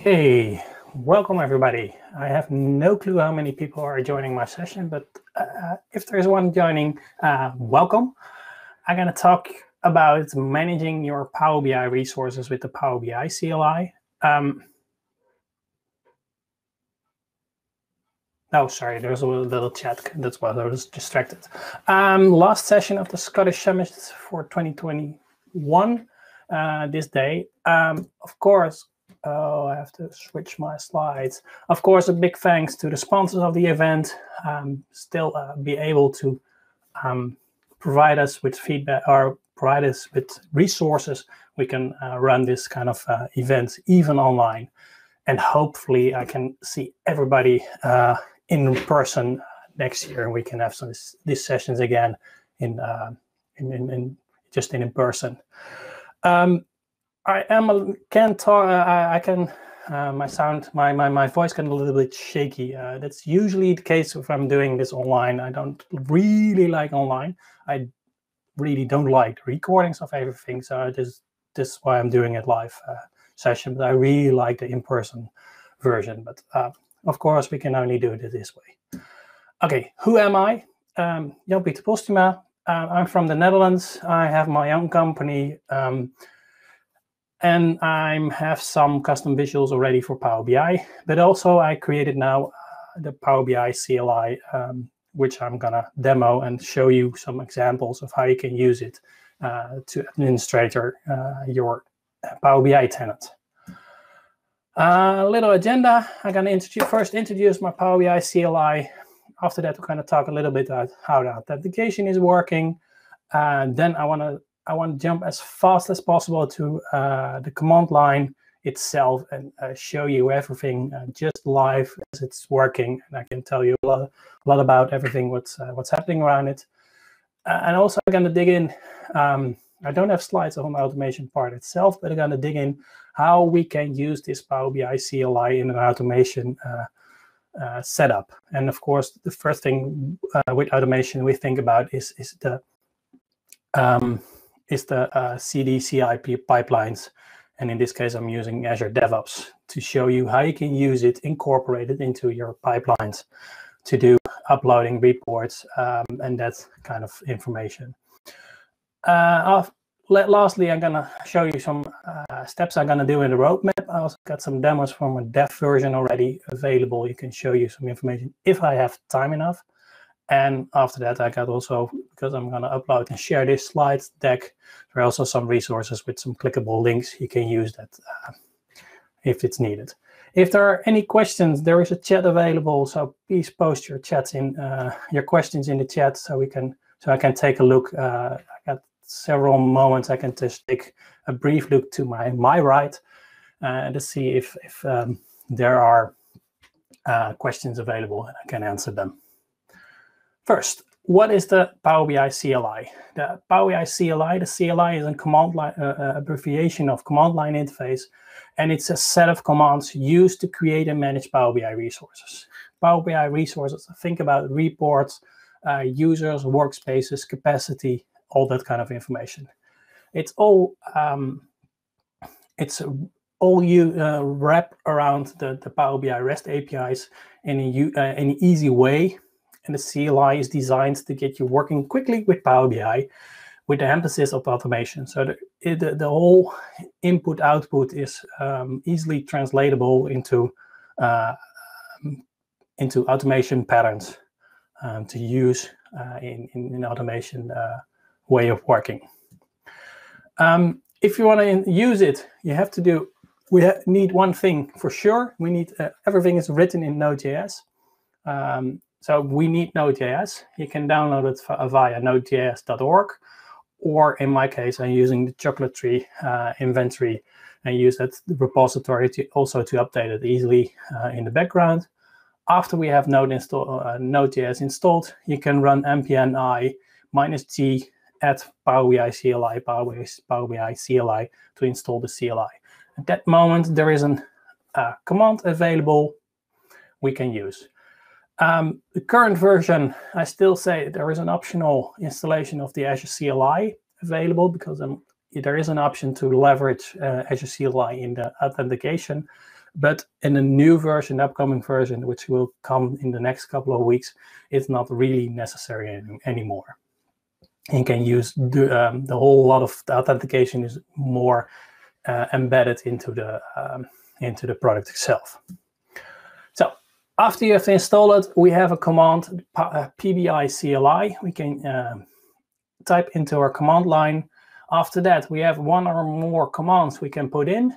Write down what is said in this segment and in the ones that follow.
Okay, welcome everybody. I have no clue how many people are joining my session, but if there's one joining, welcome. I'm going to talk about managing your Power BI resources with the Power BI CLI. Oh, sorry, there's a little chat. That's why I was distracted. Last session of the Scottish Summit for 2021, this day. Of course, I have to switch my slides. Of course, a big thanks to the sponsors of the event. Still be able to provide us with feedback or provide us with resources. We can run this kind of events even online. And hopefully I can see everybody in person next year, and we can have these sessions again in person. My voice can a little bit shaky. That's usually the case if I'm doing this online. I don't really like online. I really don't like recordings of everything. So this is why I'm doing it live session. But I really like the in-person version. But of course, we can only do it this way. Okay, who am I? Pieter Posthuma. I'm from the Netherlands. I have my own company. And I have some custom visuals already for Power BI, but also I created now the Power BI CLI, which I'm gonna demo and show you some examples of how you can use it to administrate your Power BI tenant. Little agenda. I'm gonna first introduce my Power BI CLI. After that, we're gonna talk a little bit about how the authentication is working. Then I want to jump as fast as possible to the command line itself and show you everything just live as it's working. And I can tell you a lot about everything, what's happening around it. And also I'm going to dig in. I don't have slides on the automation part itself, but I'm going to dig in how we can use this Power BI CLI in an automation setup. And of course, the first thing with automation we think about is the CD/CI pipelines, and in this case I'm using Azure DevOps to show you how you can use it, incorporate it into your pipelines to do uploading reports and that kind of information. Lastly, I'm gonna show you some steps I'm gonna do in the roadmap. I also got some demos from a dev version already available. You can show you some information if I have time enough. And after that, I got also, because I'm going to upload and share this slides deck, there are also some resources with some clickable links. You can use that if it's needed. If there are any questions, there is a chat available. So please post your chats in your questions in the chat so I can take a look. I got several moments. I can just take a brief look to my right to see if there are questions available and I can answer them. First, what is the Power BI CLI? The Power BI CLI, the CLI is a command line, abbreviation of command line interface, and it's a set of commands used to create and manage Power BI resources. Power BI resources, think about reports, users, workspaces, capacity, all that kind of information. It's all wrapped around the Power BI REST APIs in an easy way. And the CLI is designed to get you working quickly with Power BI with the emphasis of automation. So the whole input-output is easily translatable into automation patterns to use in automation way of working. If you want to use it, you have to do, need one thing for sure. We need, everything is written in Node.js. So we need Node.js. You can download it via nodejs.org, or in my case, I'm using the chocolate tree inventory and use that repository to update it easily in the background. After we have Node.js installed, you can run npm i -g at Power BI CLI, Power BI CLI to install the CLI. At that moment, there is a command available we can use. The current version, I still say there is an optional installation of the Azure CLI available because there is an option to leverage Azure CLI in the authentication. But in the new version, the upcoming version, which will come in the next couple of weeks, it's not really necessary anymore. You can use the whole lot of the authentication is more embedded into the product itself. So after you have installed it, we have a command, pbi CLI. We can type into our command line. After that, we have one or more commands we can put in.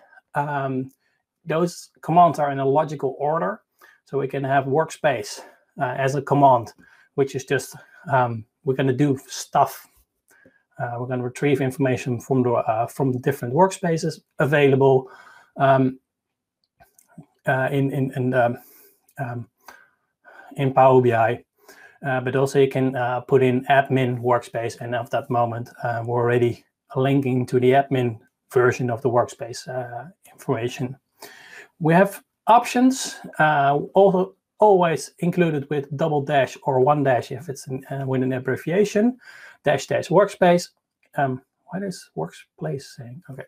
Those commands are in a logical order. So we can have workspace as a command, which is just, we're going to do stuff. We're going to retrieve information from the different workspaces available in Power BI. But also you can put in admin workspace, and at that moment we're already linking to the admin version of the workspace information. We have options, also always included with double dash or one dash if it's with an abbreviation, dash dash workspace. What is workspace saying? Okay.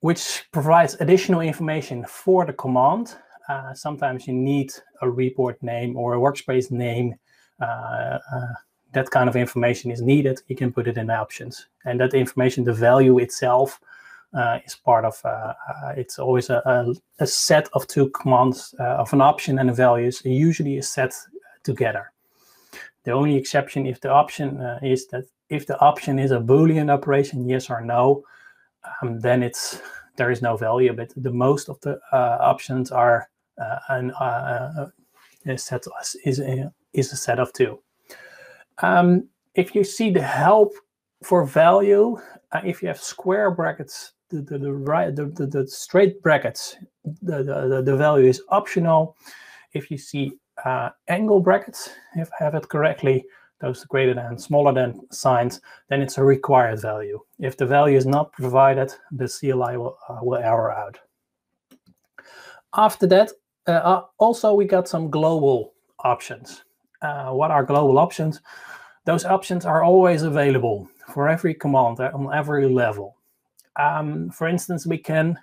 Which provides additional information for the command. Sometimes you need a report name or a workspace name. That kind of information is needed. You can put it in the options. And that information, the value itself, is part of, it's always a set of two commands of an option and a values, usually is set together. The only exception if the option is that if the option is a Boolean operation, yes or no, then there is no value, but the most of the options are a set is a set of two. If you see the help for value, if you have square brackets, the straight brackets, the value is optional. If you see angle brackets, if I have it correctly, those greater than, smaller than signs, then it's a required value. If the value is not provided, the CLI will error out. After that, also we got some global options. What are global options? Those options are always available for every command on every level. For instance, we can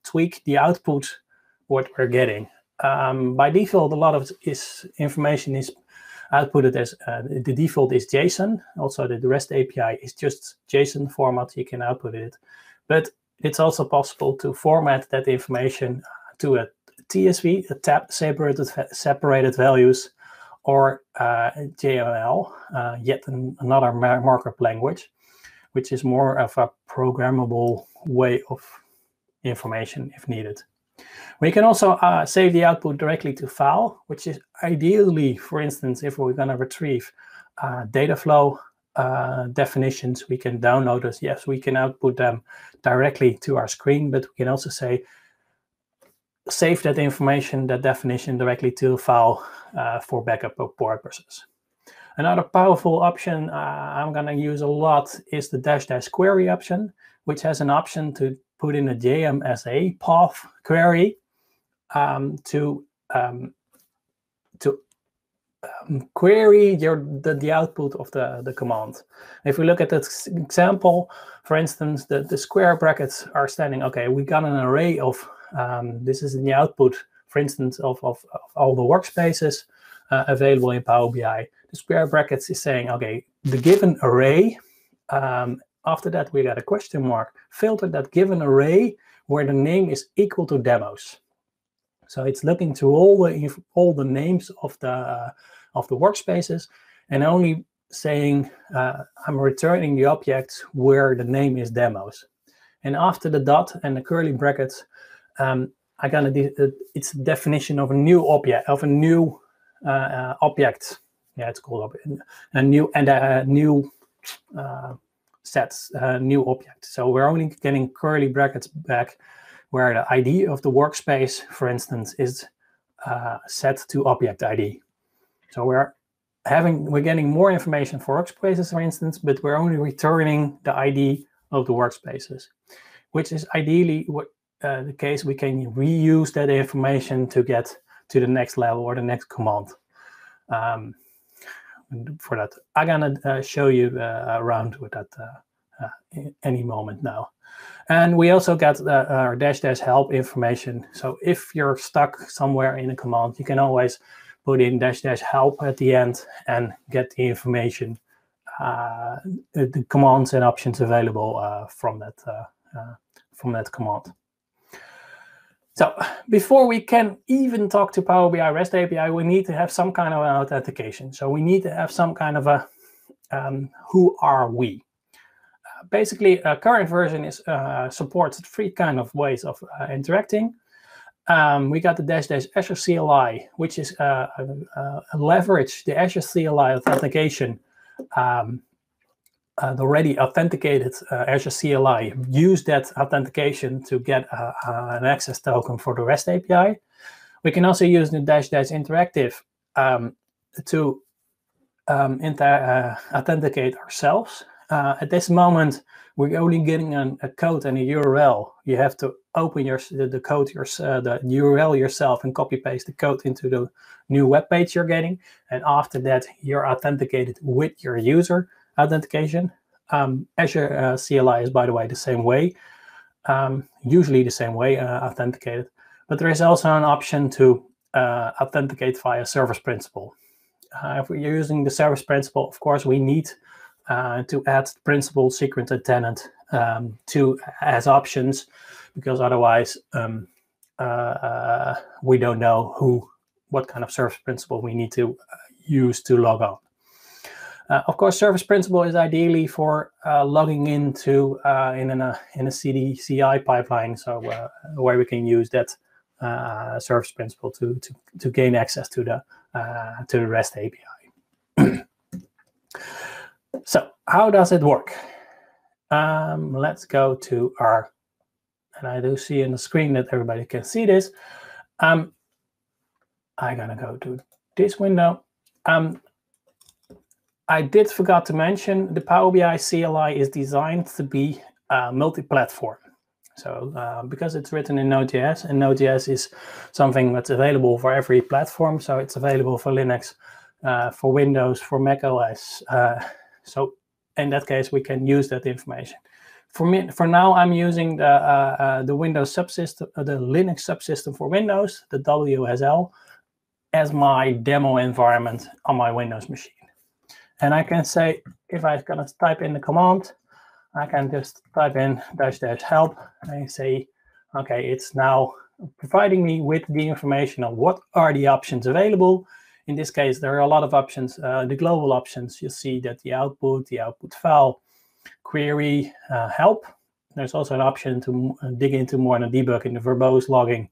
tweak the output, what we're getting. By default, a lot of information is outputted as the default is JSON. Also, the REST API is just JSON format. You can output it, but it's also possible to format that information to a TSV, a tab separated values, or XML, yet another markup language, which is more of a programmable way of information if needed. We can also save the output directly to file, which is ideally, for instance, if we're going to retrieve data flow definitions, we can download those. Yes, we can output them directly to our screen, but we can also say, save that information, that definition directly to a file for backup purposes. Another powerful option I'm going to use a lot is the -- query option, which has an option to put in a JMSA path query to query the output of the command. If we look at this example, for instance, the square brackets are standing, okay, we got an array of, this is in the output, for instance, of all the workspaces available in Power BI. The square brackets is saying, okay, the given array, after that we got a question mark, filter that given array where the name is equal to demos. So it's looking through all the names of the workspaces and only saying I'm returning the object where the name is demos. And after the dot and the curly brackets, it's a definition of a new object, Yeah, it's called a new sets, new object. So we're only getting curly brackets back where the ID of the workspace, for instance, is set to object ID. So we're getting more information for workspaces, for instance, but we're only returning the ID of the workspaces, which is ideally what the case we can reuse that information to get to the next level or the next command. For that, I'm gonna show you around with that any moment now. And we also got our -- help information. So if you're stuck somewhere in a command, you can always put in -- help at the end and get the information, the commands and options available from that command. So before we can even talk to Power BI REST API, we need to have some kind of authentication. So we need to have some kind of a who are we? Basically, current version is supports 3 kind of ways of interacting. We got the -- Azure CLI, which is leverage the Azure CLI authentication. The already authenticated Azure CLI, use that authentication to get an access token for the REST API. We can also use the -- interactive to authenticate ourselves. At this moment, we're only getting a code and a URL. You have to open the code, the URL yourself, and copy paste the code into the new web page you're getting. And after that, you're authenticated with your user authentication. Azure CLI is, by the way, the same way, usually the same way authenticated. But there is also an option to authenticate via service principal. If we're using the service principal, of course, we need to add principal, secret, and tenant as options, because otherwise we don't know what kind of service principal we need to use to log on. Of course, service principal is ideally for logging into in a CI pipeline, so where we can use that service principal to gain access to the REST API. So how does it work? Let's go to our, and I do see in the screen that everybody can see this. I'm gonna go to this window. I did forgot to mention the Power BI CLI is designed to be multi-platform. So because it's written in Node.js, and Node.js is something that's available for every platform. So it's available for Linux, for Windows, for macOS. So in that case, we can use that information. For now, I'm using the Windows subsystem, the Linux subsystem for Windows, the WSL, as my demo environment on my Windows machine. And I can say, if I'm gonna type in the command, I can just type in -- help and say, okay, it's now providing me with the information of what are the options available. In this case, there are a lot of options. The global options, you see that the output file, query, help. There's also an option to dig into more in the debug in the verbose logging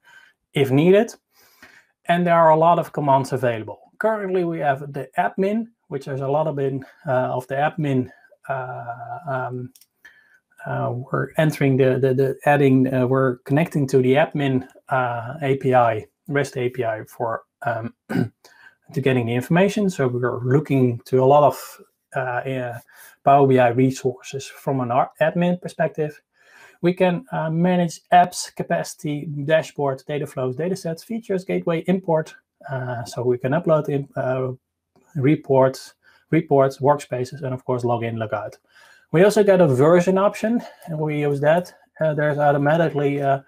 if needed. And there are a lot of commands available. Currently, we have the admin, which there's a lot of the admin. We're entering we're connecting to the admin API, REST API for to getting the information. So we're looking to a lot of Power BI resources from an admin perspective. We can manage apps, capacity, dashboard, data flows, data sets, features, gateway, import. So we can upload reports, workspaces, and of course, login, logout. We also got a version option, and we use that. There's automatically a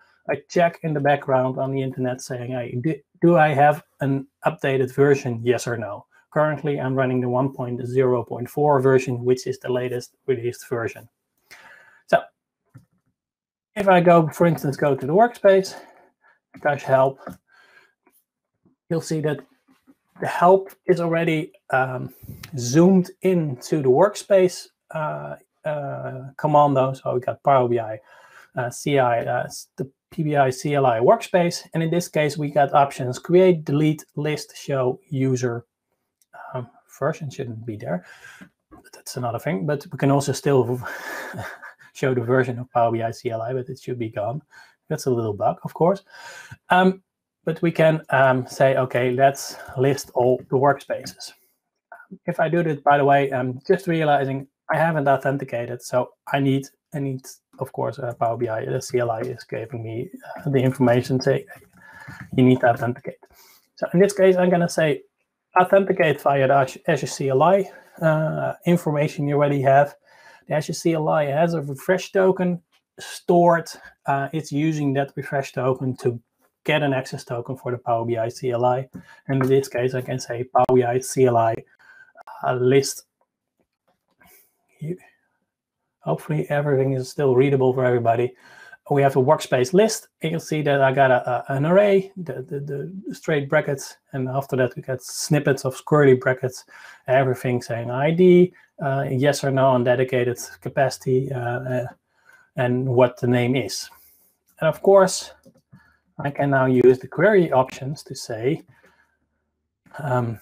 check in the background on the internet saying, hey, do I have an updated version, yes or no? Currently, I'm running the 1.0.4 version, which is the latest released version. So if I go, for instance, go to the workspace, -- help, you'll see that the help is already zoomed into the workspace commando. So we got Power BI CI, the pbis CLI workspace. And in this case, we got options: create, delete, list, show, user. Version shouldn't be there, but that's another thing. But we can also still show the version of Power BI CLI, but it should be gone. That's a little bug, of course. But we can say, okay, let's list all the workspaces. If I do this, by the way, I'm just realizing I haven't authenticated, so I need, of course, Power BI, the CLI is giving me the information, say you need to authenticate. So in this case, I'm going to say authenticate via the Azure CLI information you already have. The Azure CLI has a refresh token stored. It's using that refresh token to get an access token for the Power BI CLI. And in this case, I can say Power BI CLI list. Hopefully everything is still readable for everybody. We have a workspace list, and you'll see that I got an array, the straight brackets, and after that we get snippets of curly brackets, everything saying ID, yes or no on dedicated capacity, and what the name is. And of course, I can now use the query options to say, I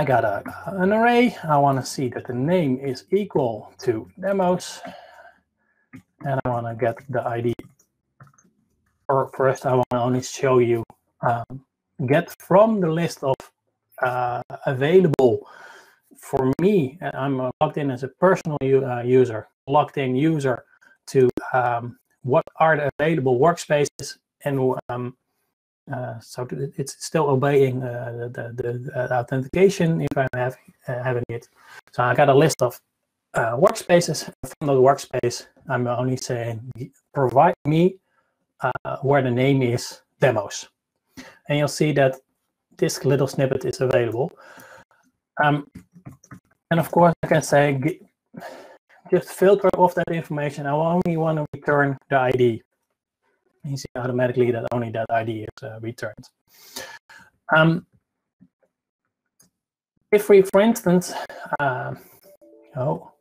got an array. I want to see that the name is equal to demos. And I want to get the ID. Or first, I want to only show you, get from the list of available for me. I'm logged in as a personal user, logged in user to what are the available workspaces, and so it's still obeying the authentication if I'm having it. So I got a list of workspaces. From the workspace, I'm only saying provide me where the name is demos, and you'll see that this little snippet is available. And of course, I can say just filter off that information. I only want to return the ID. You see automatically that only that ID is returned. If we, for instance, oh,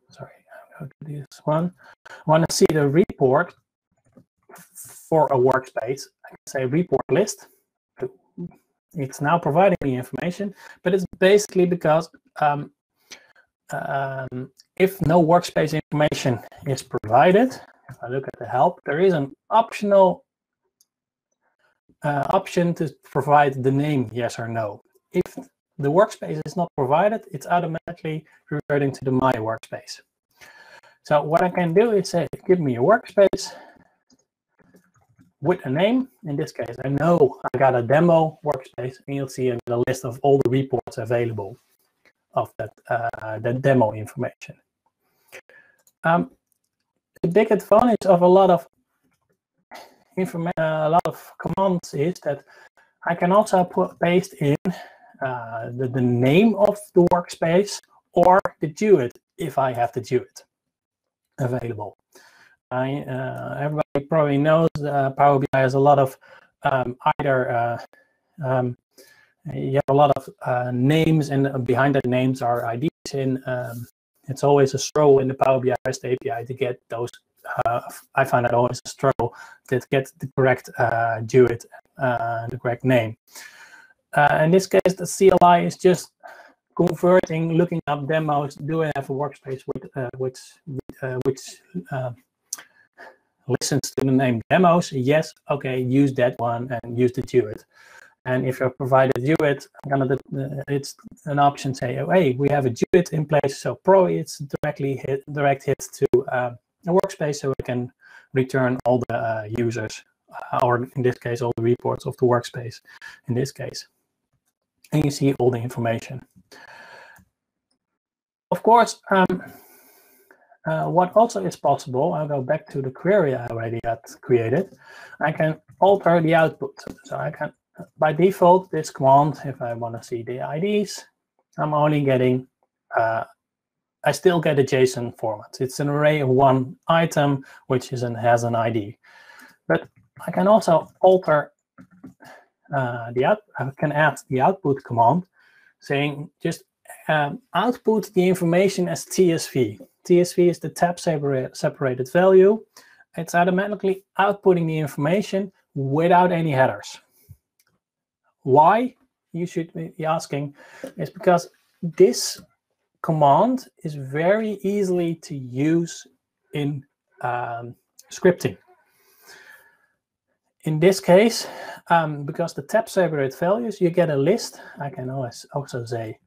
sorry, I'll go to this one. I want to see the report for a workspace. I can say report list. It's now providing me information, but it's basically because if no workspace information is provided, if I look at the help, there is an optional option to provide the name yes or no. If the workspace is not provided, it's automatically reverting to the my workspace. So what I can do is say, give me a workspace with a name. In this case, I know I got a demo workspace, and you'll see a list of all the reports available of that demo information. The big advantage of a lot of commands is that I can also paste in the name of the workspace or the GUID if I have the GUID available. Everybody probably knows Power BI has a lot of you have a lot of names, and behind the names are IDs. And it's always a struggle in the Power BI REST API to get those. I find that always a struggle to get the correct GUID, the correct name. In this case, the CLI is just converting, looking up demos. Do I have a workspace which listens to the name demos? Yes. Okay. Use that one and use the GUID. And if you provide a GUID, it's an option say, oh, hey, we have a GUID in place, so probably it's direct hits to a workspace, so we can return all the users, or in this case, all the reports of the workspace. In this case, and you see all the information. Of course, what also is possible, I'll go back to the query I already had created. I can alter the output, so I can. By default, this command, if I want to see the IDs, I'm only getting, I still get a JSON format. It's an array of one item, which has an ID. But I can also alter I can add the output command, saying just output the information as TSV. TSV is the tab separated value. It's automatically outputting the information without any headers. Why, you should be asking, is because this command is very easily to use in scripting. In this case, because the tab separated values, you get a list. I can always also say,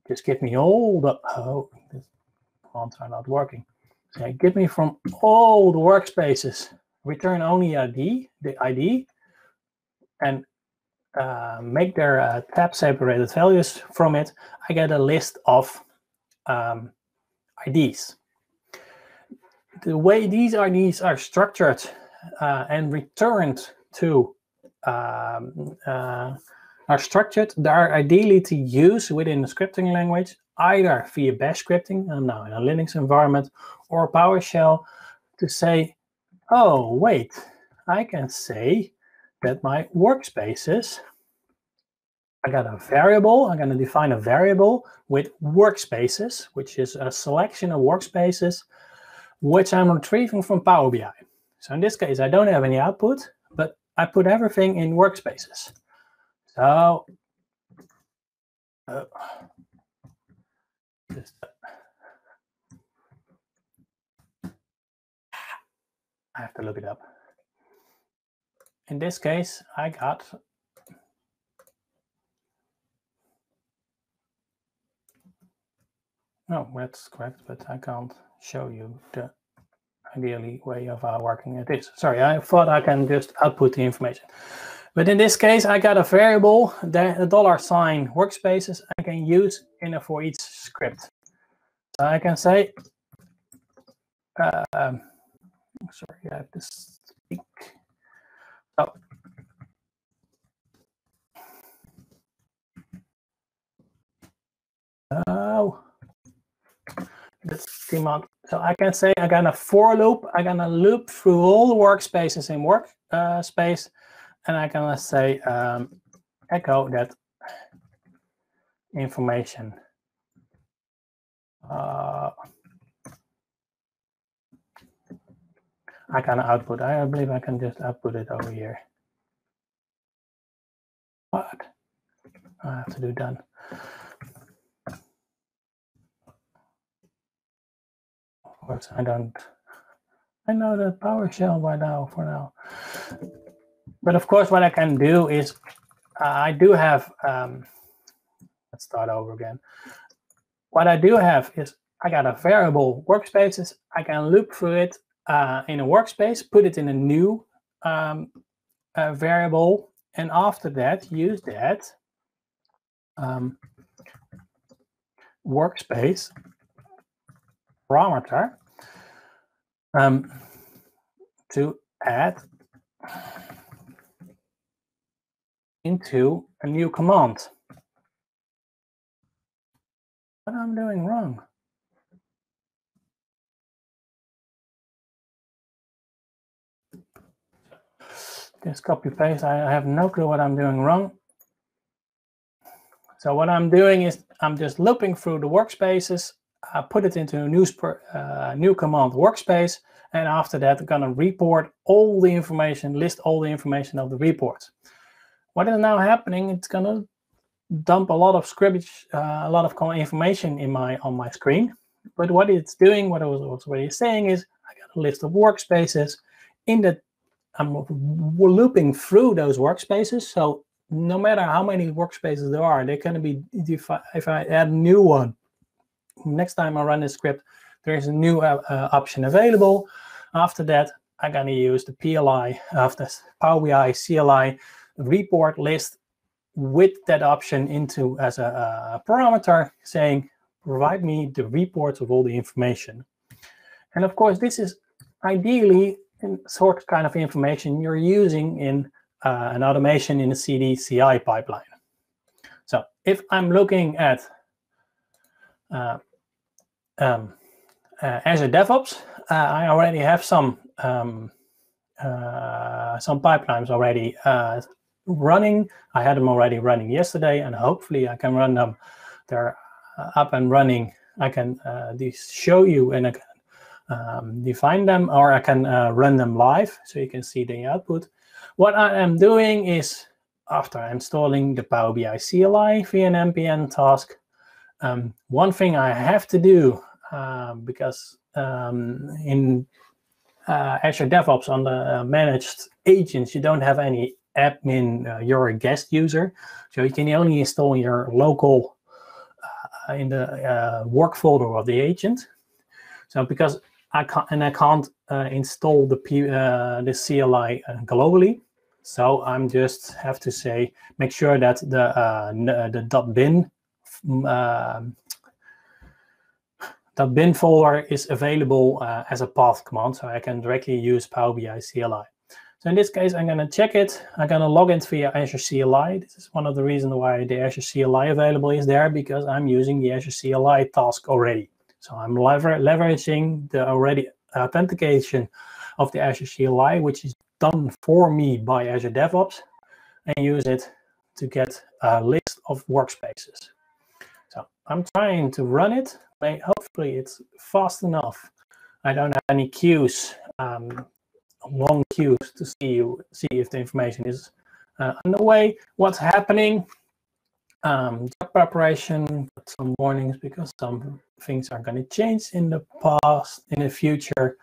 just give me all the, oh, the commands are not working. So give me from all the workspaces, return only the ID, and make their tab separated values from it. I get a list of IDs. The way these IDs are structured and returned to they are ideally to use within the scripting language, either via bash scripting, I'm now in a Linux environment, or PowerShell, to say, oh, wait, I can say that my workspaces, I got a variable, I'm going to define a variable with workspaces, which is a selection of workspaces, which I'm retrieving from Power BI. So in this case, I don't have any output, but I put everything in workspaces. So I have to look it up. In this case, I got no, that's correct, but I can't show you the ideally way of working it is. Sorry, I thought I can just output the information. But in this case, I got a variable, the $sign workspaces I can use for each script. So I can say, sorry, I have to speak. Oh, that's the amount. So I can say I got a for loop. I'm gonna loop through all the workspaces in workspace, and I can say echo that information. I can output. I believe I can just output it over here. What? I have to do done. Of course, I don't. I know the PowerShell by now for now. But of course, what I can do is I do have. Let's start over again. What I do have is I got a variable workspaces. I can loop through it in a workspace, put it in a new variable, and after that, use that workspace parameter to add into a new command. What am I doing wrong? Just copy paste. I have no clue what I'm doing wrong. So what I'm doing is I'm just looping through the workspaces. I put it into a new command workspace, and after that, I'm gonna report all the information, list all the information of the reports. What is now happening? It's gonna dump a lot of scrimmage, a lot of information on my screen. But what it's doing, what I was already saying, is I got a list of workspaces. In that, I'm looping through those workspaces. So no matter how many workspaces there are, they're going to be, if I add a new one, next time I run this script, there's a new option available. After that, I'm going to use the PLI of the Power BI CLI report list with that option into as a parameter, saying, provide me the reports of all the information. And of course, this is ideally sort of kind of information you're using in an automation in a CD/CI pipeline. So if I'm looking at Azure DevOps, I already have some pipelines already running. I had them already running yesterday, and hopefully I can run them. They're up and running. I can show you and I can define them, or I can run them live so you can see the output. What I am doing is, after installing the Power BI CLI via an npm task, one thing I have to do, because in Azure DevOps on the managed agents, you don't have any admin, you're a guest user. So you can only install your local in the work folder of the agent. So because I can't install the CLI globally, so I'm just have to say make sure that the .bin .bin folder is available as a path command, so I can directly use Power BI CLI. So in this case, I'm going to check it. I'm going to log in via Azure CLI. This is one of the reasons why the Azure CLI available is there, because I'm using the Azure CLI task already. So I'm leveraging the already authentication of the Azure CLI, which is done for me by Azure DevOps, and use it to get a list of workspaces. So I'm trying to run it. Hopefully it's fast enough. I don't have any queues, long queues to see if the information is on the way. What's happening? Job preparation, some warnings because some things are going to change in the future.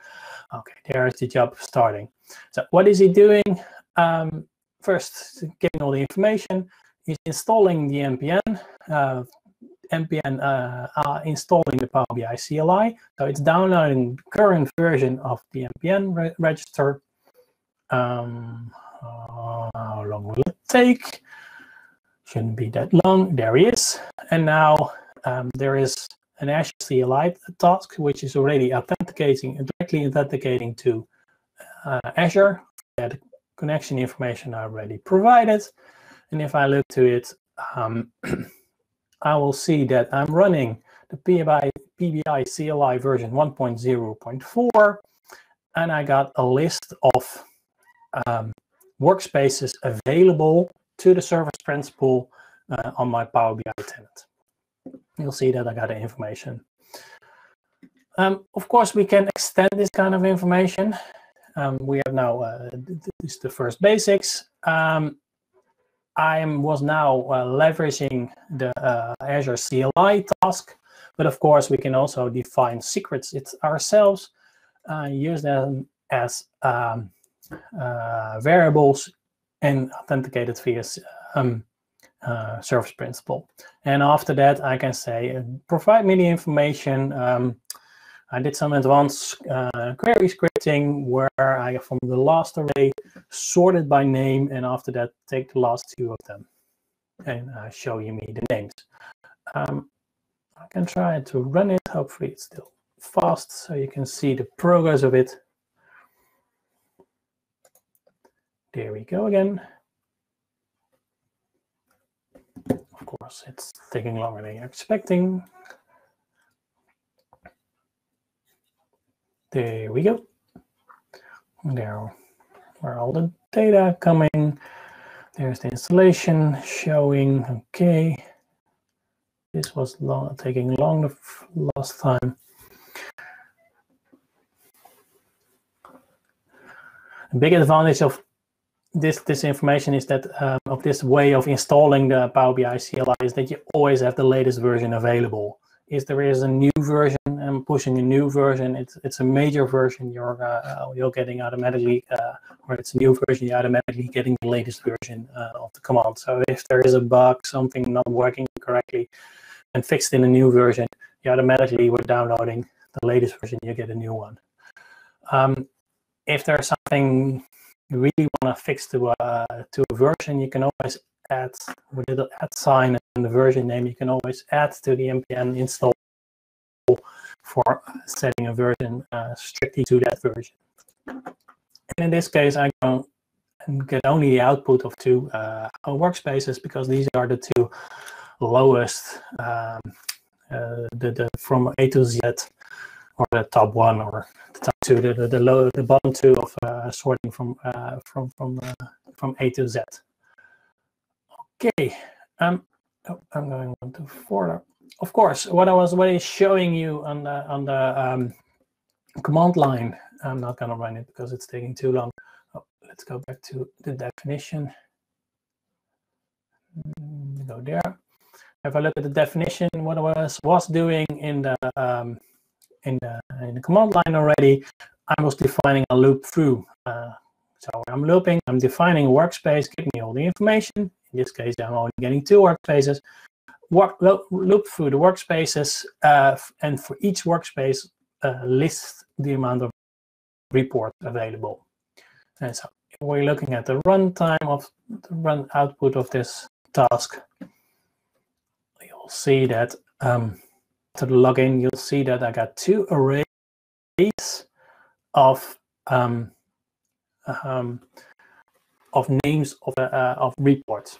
Okay, there's the job starting. So what is he doing? First, getting all the information. He's installing the npm, installing the Power BI CLI. So it's downloading the current version of the npm register. How long will it take? Shouldn't be that long. There he is. And now there is an Azure CLI task, which is already directly authenticating to Azure. The connection information I already provided. And if I look to it, I will see that I'm running the pbis CLI version 1.0.4, and I got a list of workspaces available to the service principal on my Power BI tenant. You'll see that I got the information. Of course, we can extend this kind of information. We have now, this is the first basics. I was now leveraging the Azure CLI task, but of course we can also define secrets ourselves, use them as variables and authenticate it via service principal. And after that, I can say, provide me the information. I did some advanced query scripting where I, from the last array, sorted by name, and after that, take the last two of them and show you me the names. I can try to run it. Hopefully, it's still fast, so you can see the progress of it. There we go again. Of course, it's taking longer than you're expecting. There we go. There are all the data coming. There's the installation showing. Okay. This was taking long the last time. The big advantage of this information is that of this way of installing the Power BI CLI is that you always have the latest version available. If there is a new version and pushing a new version, it's a major version, you're getting automatically, or it's a new version, you're automatically getting the latest version of the command. So if there is a bug, something not working correctly, and fixed in a new version, you automatically, when downloading the latest version, you get a new one. If there's something you really want to fix to a version, you can always add with a little add sign and the version name. You can always add to the npm install for setting a version strictly to that version. And in this case, I go and get only the output of two workspaces because these are the two lowest, from A to Z, or the top one or the top two, the bottom two of sorting from A to Z. Okay, I'm going on to further. Of course, what I was already showing you on the command line, I'm not going to run it because it's taking too long. Oh, let's go back to the definition. Go there. If I look at the definition, what I was doing in the command line already, I was defining a loop through. So I'm looping, I'm defining a workspace, give me all the information. In this case, I'm only getting two workspaces. Loop through the workspaces, and for each workspace, list the amount of reports available. And so we're looking at the runtime of the run output of this task. You'll see that after the login, you'll see that I got two arrays of names of reports.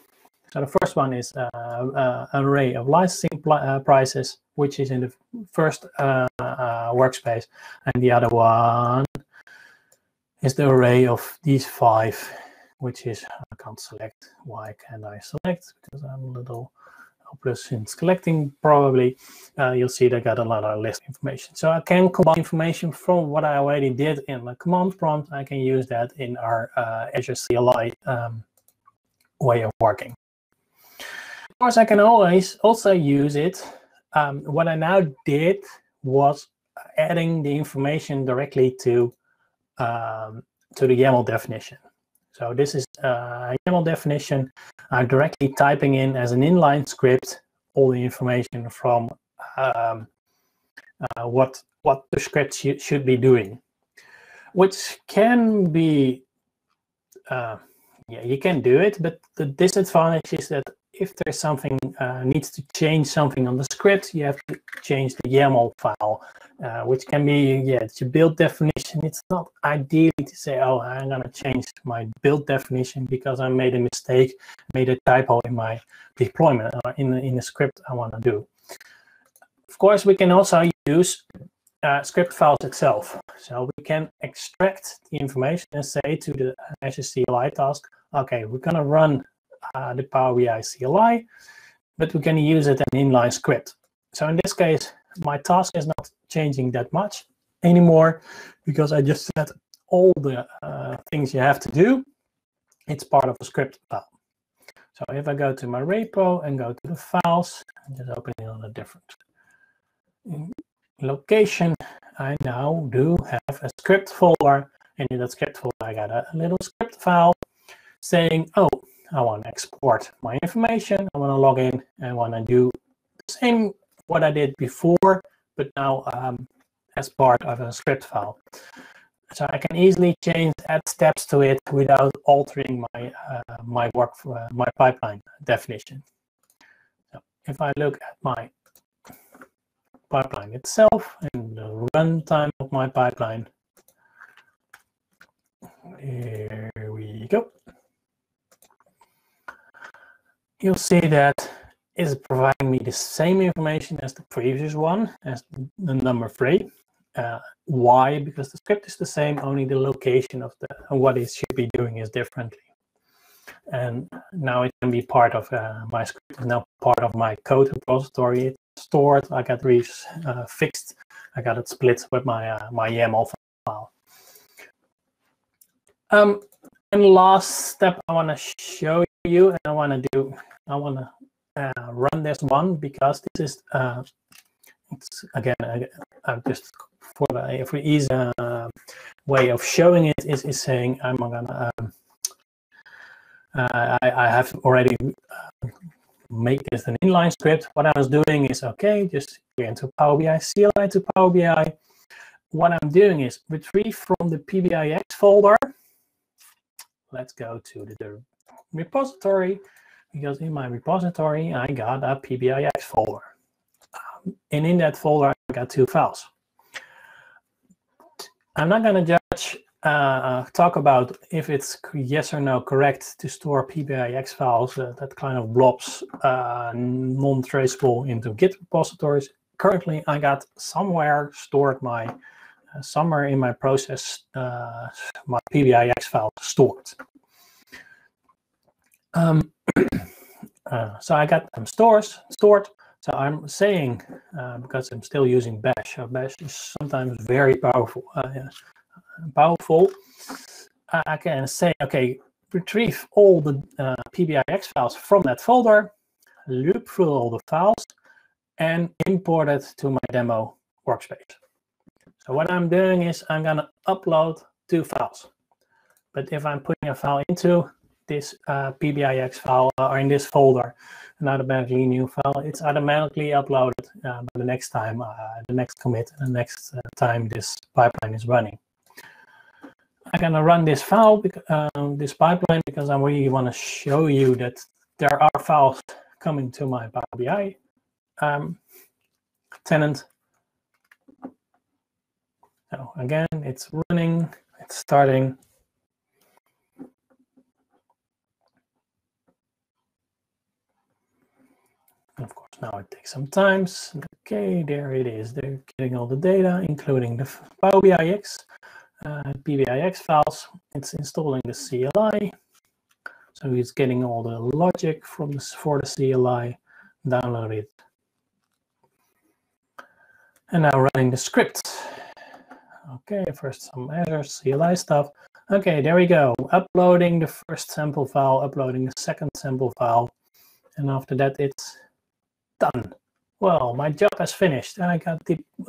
So the first one is an array of licensing prices, which is in the first workspace, and the other one is the array of these 5, which is, I can't select. Why can't I select? Because I'm a little hopeless in selecting, probably. You'll see they got a lot of list information. So I can combine information from what I already did in the command prompt. I can use that in our Azure CLI way of working. Of course, I can always also use it. What I now did was adding the information directly to the YAML definition. So this is a YAML definition. I'm directly typing in as an inline script all the information from what the script should be doing, which can be, yeah, you can do it, but the disadvantage is that if there's something needs to change something on the script, you have to change the YAML file, which can be, yeah, it's a build definition. It's not ideal to say, oh, I'm going to change my build definition because I made a mistake, made a typo in my deployment or in the script I want to do. Of course, we can also use script files itself. So we can extract the information and say to the Azure CLI task, okay, we're going to run the Power BI CLI, but we're going to use it an inline script. So in this case, my task is not changing that much anymore because I just said all the things you have to do. It's part of a script file. So if I go to my repo and go to the files, and just open it on a different location, I now do have a script folder, and in that script folder I got a little script file saying, oh, I want to export my information, I want to log in, and I want to do the same what I did before, but now as part of a script file. So I can easily add steps to it without altering my my pipeline definition. So if I look at my pipeline itself and the runtime of my pipeline, here we go. You'll see that is providing me the same information as the previous one, as the number 3. Why? Because the script is the same, only the location of what it should be doing is differently. And now it can be part of my script, is now part of my code repository. It's stored, I got it fixed, I got it split with my my YAML file. And the last step I want to show you, and I want to run this one because this is it's again just for the easy way of showing it is saying I'm gonna I have already make this an inline script. What I was doing is, okay, just go into Power BI CLI to Power BI. What I'm doing is retrieve from the pbix folder. Let's go to the repository, because in my repository I got a pbix folder, and in that folder I got 2 files. I'm not going to judge talk about if it's yes or no correct to store pbix files that kind of blobs non-traceable into Git repositories. Currently, I got somewhere stored my somewhere in my process my pbix file stored. So I got them stored. So I'm saying, because I'm still using Bash, so Bash is sometimes very powerful. I can say, okay, retrieve all the pbix files from that folder, loop through all the files, and import it to my demo workspace. So what I'm doing is I'm going to upload 2 files. But if I'm putting a file into this pbix file or in this folder, an automatically new file, it's automatically uploaded the next time, the next commit, and the next time this pipeline is running. I'm going to run this file, this pipeline, because I really want to show you that there are files coming to my Power BI tenant. So again, it's running, it's starting. And of course, now it takes some time. Okay, there it is. They're getting all the data, including the Power BIX, pbix files. It's installing the CLI. So it's getting all the logic for the CLI, download it. And now running the script. Okay, first some Azure CLI stuff. Okay, there we go. Uploading the first sample file, uploading the second sample file. And after that, it's done. Well, my job has finished. I got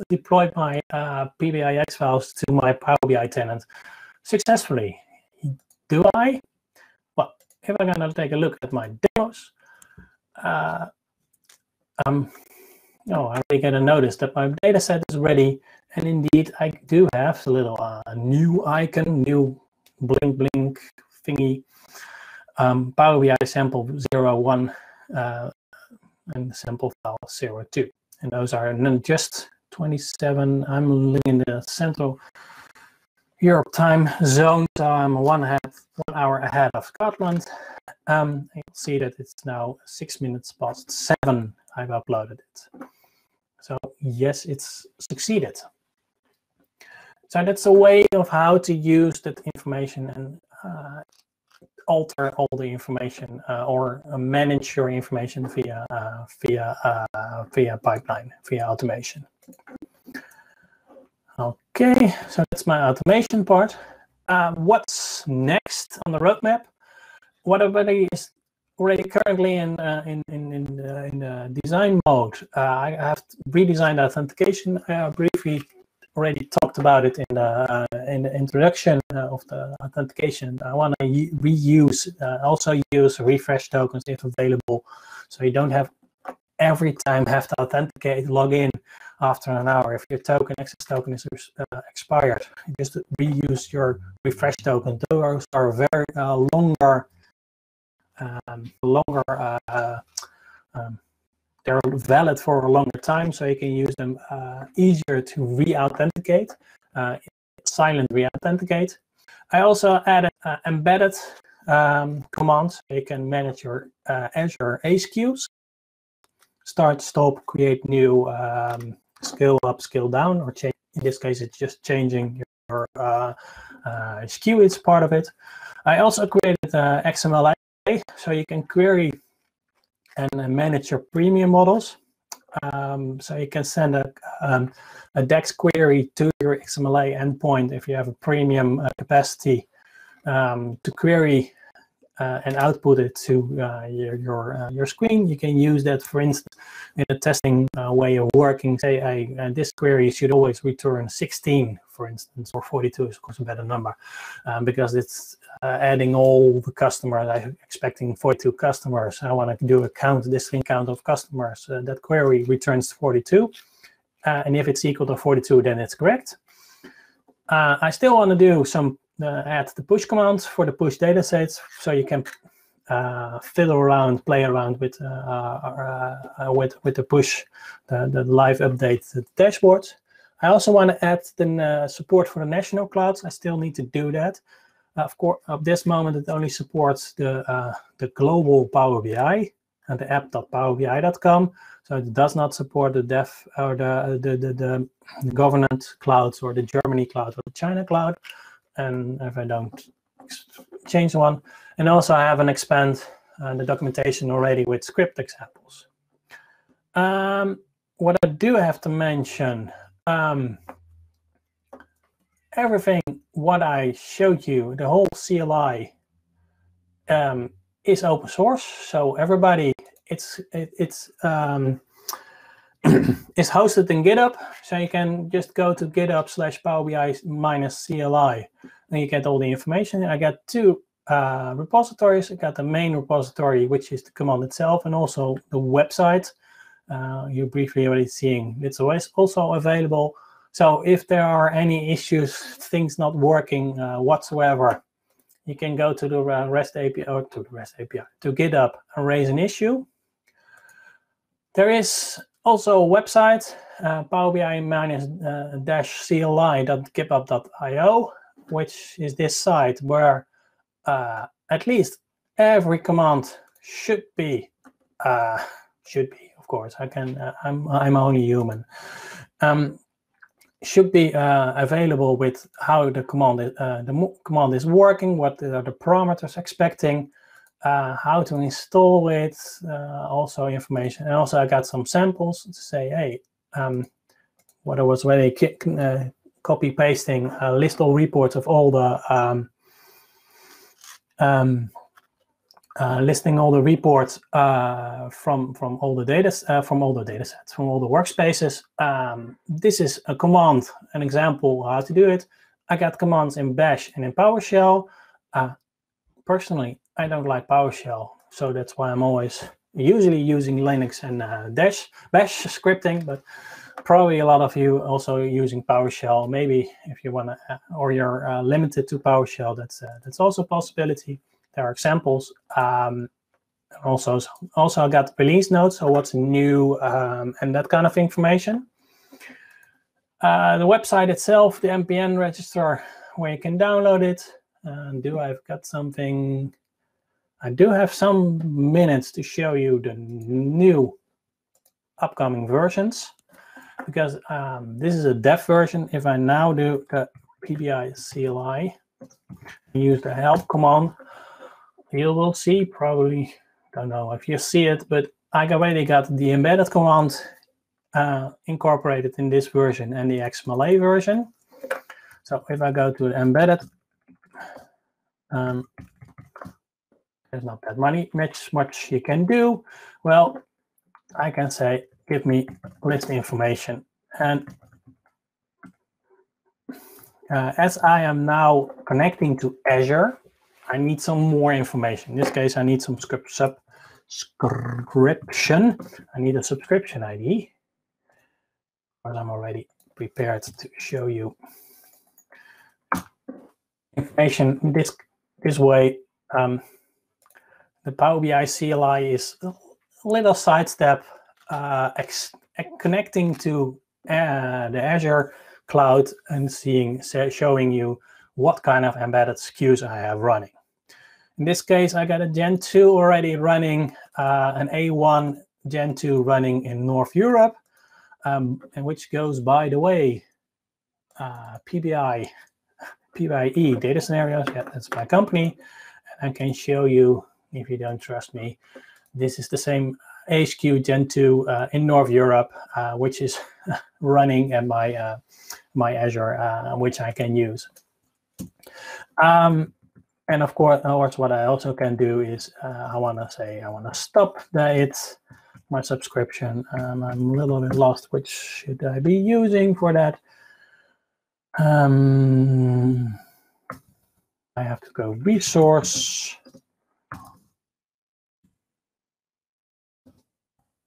deployed my pbix files to my Power BI tenant successfully. Do I? Well, if I'm going to take a look at my demos, I already get a notice that my data set is ready. And indeed, I do have a little new icon, new blink blink thingy, Power BI sample 01 and the sample file 02. And those are just 27. I'm living in the Central Europe time zone, so I'm 1 hour ahead of Scotland. You'll see that it's now 6 minutes past 7. I've uploaded it. So yes, it's succeeded. So that's a way of how to use that information and alter all the information or manage your information via pipeline, via automation. Okay, so that's my automation part. What's next on the roadmap? What everybody is already currently in design mode. I have redesigned authentication. I briefly already talked about it in the introduction of the authentication. I want to reuse, also use refresh tokens if available, so you don't have every time have to authenticate, log in after an hour. If your token, access token is expired, you just reuse your refresh token. Those are very they're valid for a longer time, so you can use them easier to re-authenticate, silent re-authenticate. I also added embedded commands. You can manage your Azure HQs, start, stop, create new, scale up, scale down, or change. In this case, it's just changing your HQ. It's part of it. I also created XMLA, so you can query and manage your premium models. So you can send a DEX query to your XMLA endpoint if you have a premium capacity to query and output it to your screen. You can use that, for instance, in a testing way of working. Say, this query should always return 16, for instance, or 42 is of course a better number, because it's adding all the customers. I'm expecting 42 customers. I want to do a count, this string count of customers. That query returns 42, and if it's equal to 42, then it's correct. I still want to do some add the push commands for the push data sets, so you can fiddle around, play around with the push, the live update, the dashboards. I also want to add the support for the national clouds. I still need to do that. Of course, at this moment, it only supports the global Power BI and the app.powerbi.com. So it does not support the dev or the government clouds, or the Germany cloud, or the China cloud. And if I don't change one, and also I have an expand the documentation already with script examples. What I do have to mention, everything what I showed you, the whole CLI is open source. So everybody, it's is hosted in GitHub. So you can just go to github/powerbi-CLI and you get all the information. I got two repositories. I got the main repository, which is the command itself, and also the website. You're briefly already seeing it's always also available. So if there are any issues, things not working whatsoever, you can go to the REST API, or to GitHub and raise an issue. There is Also a website, Power BI -CLI.gitlab.io, which is this site where at least every command should be, of course. I'm only human. Should be available with how the command is working, what are the parameters expecting, how to install it, also information. And also I got some samples to say, hey, what I was really copy pasting, list all reports of all the listing all the reports from all the data sets, from all the workspaces. This is a command, an example how to do it. I got commands in Bash and in PowerShell. Personally, I don't like PowerShell, so that's why I'm always usually using Linux and Bash scripting, but probably a lot of you also using PowerShell. Maybe if you want to, or you're limited to PowerShell, that's also a possibility. There are examples. Also I got release notes, so what's new and that kind of information. The website itself, the NPN register, where you can download it. I've got something? I do have some minutes to show you the new upcoming versions, because this is a dev version. If I now do the pbis CLI, use the help command, you will see, probably, don't know if you see it, but I already got the embedded command incorporated in this version and the xmla version. So if I go to the embedded, there's not that much you can do. Well, I can say, give me list information. And as I am now connecting to Azure, I need some more information. In this case, I need some subscription. I need a subscription ID. But I'm already prepared to show you information this way. The Power BI CLI is a little sidestep connecting to the Azure cloud and showing you what kind of embedded SKUs I have running. In this case, I got a Gen 2 already running, an A1 Gen 2 running in North Europe, and which goes, by the way, PBI data scenarios. Yeah, that's my company. And I can show you, if you don't trust me, this is the same HQ Gen 2 in North Europe, which is running at my Azure, which I can use. And of course, what I also can do is I want to stop my subscription. I'm a little bit lost. Which should I be using for that? I have to go resource.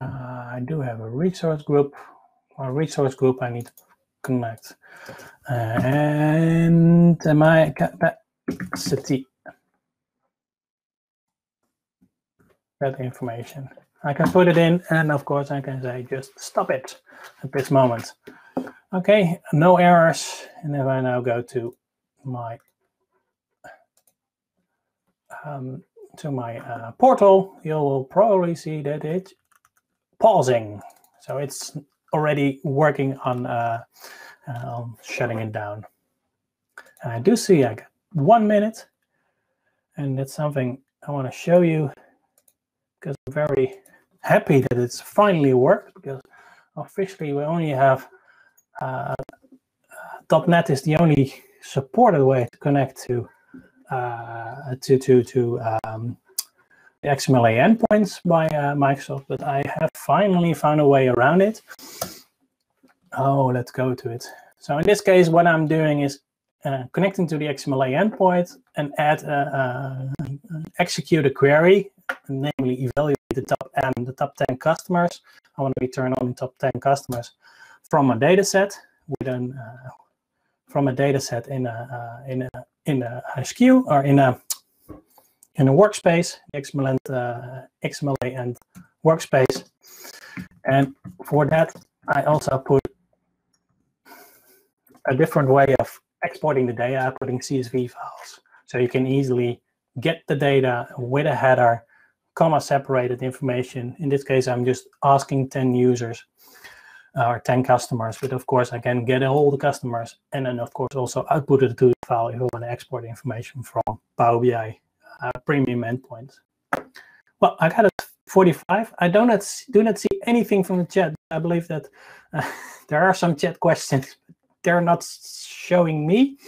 I do have a resource group. A resource group I need to connect. And my capacity. That information. I can put it in, and of course I can say just stop it at this moment. Okay, no errors. And if I now go to my portal, you will probably see that it's pausing. So it's already working on shutting it down. And I do see I got 1 minute, and that's something I want to show you, because I'm very happy that it's finally worked, because officially we only have .NET is the only supported way to connect to the XMLA endpoints by Microsoft, but I have finally found a way around it. Oh, let's go to it. So in this case, what I'm doing is connecting to the XMLA endpoint and execute a query, namely evaluate the top 10 customers. I want to return only top 10 customers from a data set in a SKU or in a workspace, XMLA and workspace. And for that, I also put a different way of exporting the data, putting CSV files. So you can easily get the data with a header, comma separated information. In this case, I'm just asking 10 users or 10 customers, but of course I can get all the customers and then of course also output it to the file if I want to export information from Power BI premium endpoint. Well, I got it 45. I do not see anything from the chat. I believe that there are some chat questions. They're not showing me.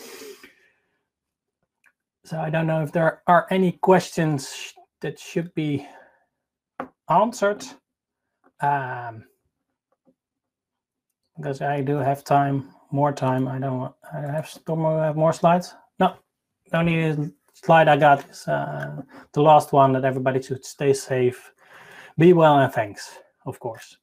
So I don't know if there are any questions that should be answered. Because I do have time, more time. I have more slides. No, the only slide I got is the last one, that everybody should stay safe, be well, and thanks, of course.